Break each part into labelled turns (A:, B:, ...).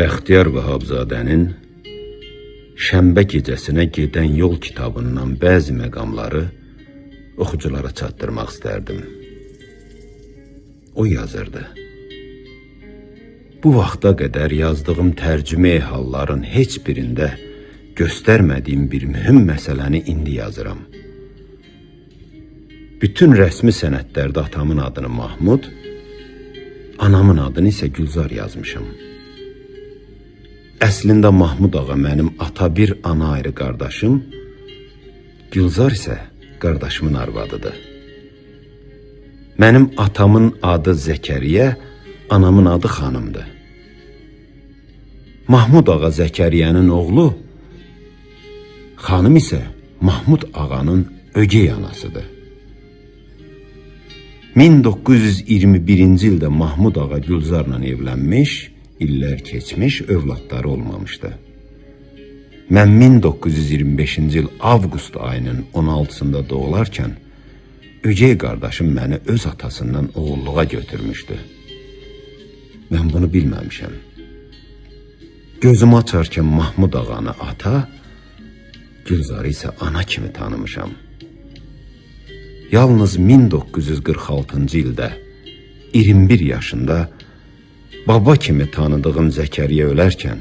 A: Bəxtiyar Vahabzadənin Şənbə gecəsinə gedən yol kitabından bəzi məqamları oxuculara çatdırmaq istərdim. O yazırdı. Bu vaxta qədər yazdığım tərcümə halların heç birində göstərmədiyim bir mühüm məsələni indi yazıram. Bütün rəsmi sənədlərdə atamın adını Mahmud, anamın adını isə Gülzar yazmışam. Əslində Mahmud ağa mənim ata bir, ana ayrı qardaşım, Gülzar isə qardaşımın arvadıdır. Mənim atamın adı Zəkəriyə, anamın adı xanımdır. Mahmud ağa Zəkəriyənin oğlu, xanım isə Mahmud ağanın ögey anasıdır. 1921-ci ildə Mahmud ağa Gülzarla evlənmiş, illər keçmiş, övladları olmamışdı. Mən 1925-ci il avqust ayının 16-sında doğularkən, ögey qardaşım məni öz atasından oğulluğa götürmüşdü. Mən bunu bilməmişəm. Gözümü açarkən Mahmud ağanı ata, Gülzarı isə ana kimi tanımışam. Yalnız 1946-cı ildə 21 yaşında baba kimi tanıdığım Zəkəriyə ölərkən,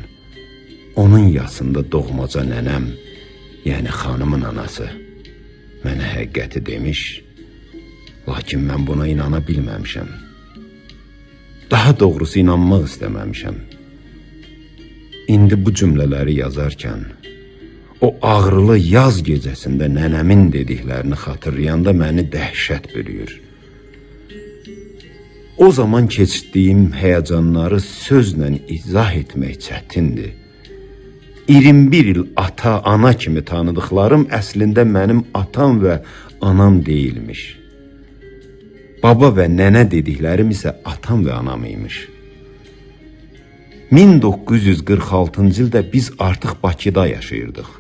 A: onun yasında doğmaca nənəm, yəni xanımın anası, mənə həqiqəti demiş, lakin mən buna inana bilməmişəm. Daha doğrusu inanmaq istəməmişəm. İndi bu cümlələri yazarkən, o ağrılı yaz gecəsində nənəmin dediklərini xatırlayanda məni dəhşət bürüyür. O zaman keçdiyim həyəcanları sözlə izah etmək çətindir. 21 il ata, ana kimi tanıdıqlarım əslində mənim atam və anam deyilmiş. Baba və nənə dediklərim isə atam və anam imiş. 1946-cı ildə biz artıq Bakıda yaşayırdıq.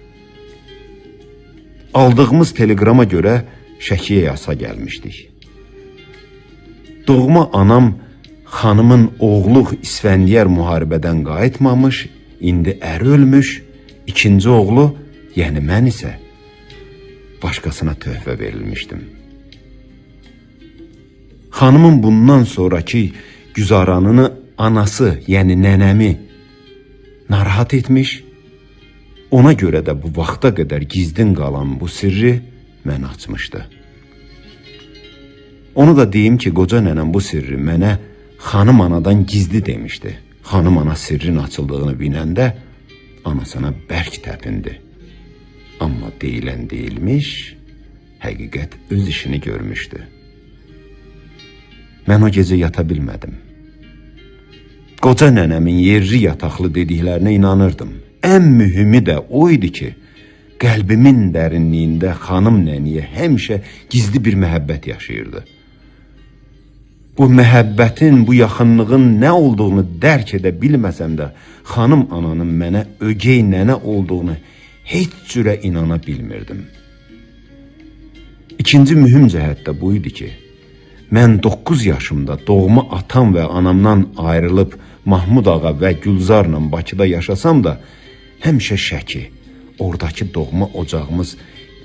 A: Aldığımız telegrama görə Şəkiyə yasa gəlmişdik. Doğma anam xanımın oğlu İsfəndiyar müharibədən qayıtmamış, indi əri ölmüş, ikinci oğlu, yəni mən isə başqasına töhfə verilmişdim. Xanımın bundan sonraki güzaranını anası, yəni nənəmi narahat etmiş, ona görə də bu vaxta qədər gizlin qalan bu sirri mən açmışdı. Onu da deyim ki, qoca nənəm bu sirri mənə xanım anadan gizli demişdi. Xanım ana sirrin açıldığını biləndə anasına bərk təpindi. Amma deyilən deyilmiş, həqiqət öz işini görmüşdü. Mən o gecə yata bilmədim. Qoca nənəmin yerli yataqlı dediklərinə inanırdım. Ən mühümü də o idi ki, qəlbimin dərinliyində xanım nəniyə həmişə gizli bir məhəbbət yaşayırdı. Bu məhəbbətin, bu yaxınlığın nə olduğunu dərk edə bilməsəm də, xanım ananın mənə ögey nənə olduğunu heç cürə inana bilmirdim. İkinci mühüm cəhət də bu idi ki, mən 9 yaşımda doğma atam və anamdan ayrılıb Mahmud ağa və Gülzarla Bakıda yaşasam da, həmişə Şəki, oradakı doğma ocağımız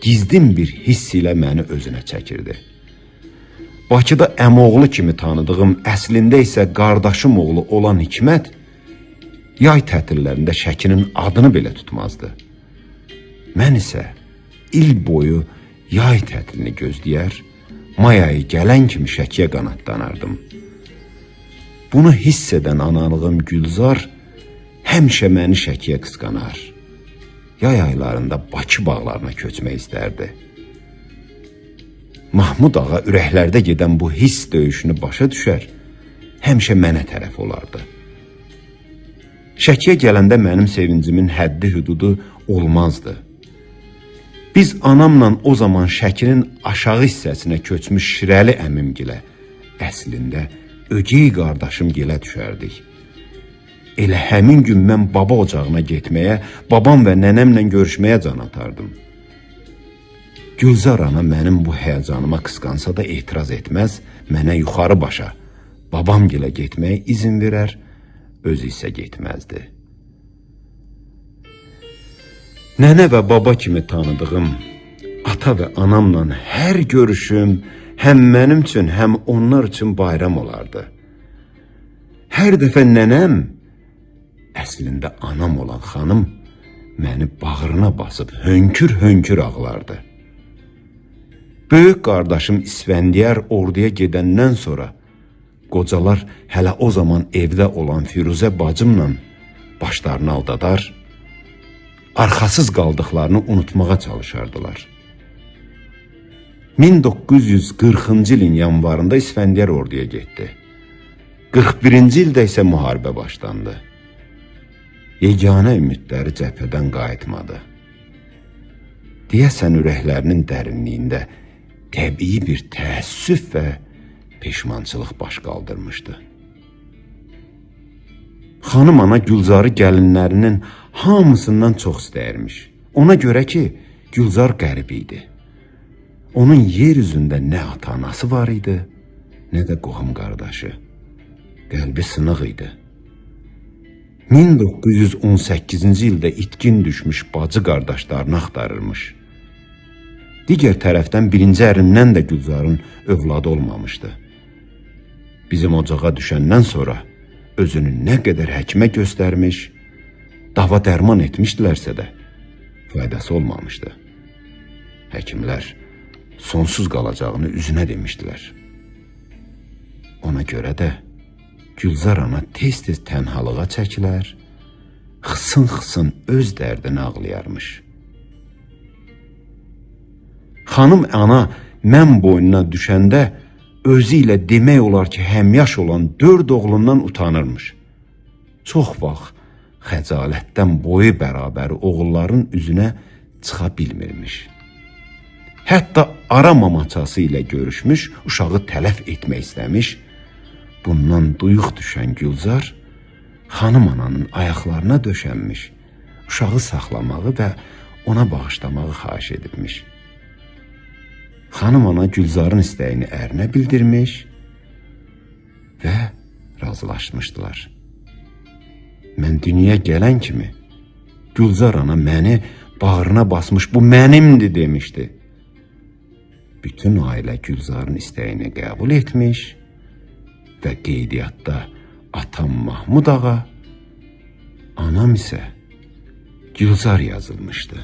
A: gizlin bir hiss ilə məni özünə çəkirdi. Bakıda əmoğlu kimi tanıdığım, əslində isə qardaşım oğlu olan Hikmət, yay tətillərində Şəkinin adını belə tutmazdı. Mən isə il boyu yay tətilini gözləyər, may ayı gələn kimi Şəkiyə qanadlanardım. Bunu hiss edən analığım Gülzar həmişə məni Şəkiyə qısqanar. Yay aylarında Bakı bağlarına köçmək istərdi. Mahmud ağa ürəklərdə gedən bu hiss döyüşünü başa düşər, həmişə mənə tərəf olardı. Şəkiyə gələndə mənim sevincimin həddi hüdudu olmazdı. Biz anamla o zaman Şəkinin aşağı hissəsinə köçmüş Şirəli əmimgilə əslində ögey qardaşım gilə düşərdik. Elə həmin gün mən baba ocağına getməyə, babam və nənəmlə görüşməyə can atardım. Gülzar ana mənim bu həyəcanıma qısqansa da etiraz etməz, mənə yuxarı başa, babam gilə getməyə izin verər, özü isə getməzdi. Nənə və baba kimi tanıdığım ata və anamla hər görüşüm həm mənim üçün, həm onlar üçün bayram olardı. Hər dəfə nənəm, əslində anam olan xanım, məni bağrına basıb hönkür-hönkür ağlardı. Böyük qardaşım İsfəndiyar orduya gedəndən sonra qocalar hələ o zaman evdə olan Firuzə bacımla başlarını aldadar, arxasız qaldıqlarını unutmağa çalışardılar. 1940-cı ilin yanvarında İsfəndiyar orduya getdi. 41-ci ildə isə müharibə başlandı. Yeganə ümidləri cəbhədən qayıtmadı. Deyəsən ürəklərinin dərinliyində təbii bir təəssüf və peşmançılıq baş qaldırmışdı. Xanım ana Gülzarı gəlinlərinin hamısından çox istəyirmiş. Ona görə ki, Gülzar qərib idi. Onun yer üzündə nə ata-anası var idi, nə də qohum qardaşı. Qəlbi sınıq idi. 1918-ci ildə itkin düşmüş bacı qardaşlarını axtarırmış. Digər tərəfdən birinci ərindən də Gülzarın övladı olmamışdı. Bizim ocağa düşəndən sonra özünü nə qədər həkimə göstərmiş, dava dərman etmişdilərsə də faydası olmamışdı. Həkimlər sonsuz qalacağını üzünə demişdilər. Ona görə də Gülzar ana tez-tez tənhalığa çəkilər, xısın-xısın öz dərdini ağlayarmış. Xanım ana mən boynuna düşəndə özü ilə demək olar ki, həmyaş olan 4 oğlundan utanırmış. Çox vaxt xəcalətdən boyu bərabəri oğulların üzünə çıxa bilmirmiş. Hətta ara mamaçası ilə görüşmüş, uşağı tələf etmək istəmiş. Bundan duyuq düşən Gülzar, xanım ananın ayaqlarına döşənmiş, uşağı saxlamağı və ona bağışlamağı xahiş edibmiş. Xanım ana Gülzarın istəyini ərinə bildirmiş və razılaşmışdılar. Mən dünyaya gələn kimi Gülzar ana məni bağrına basmış, bu mənimdir demişdi. Bütün ailə Gülzarın istəyini qəbul etmiş və qeydiyyatda atam Mahmud ağa, anam isə Gülzar yazılmışdı.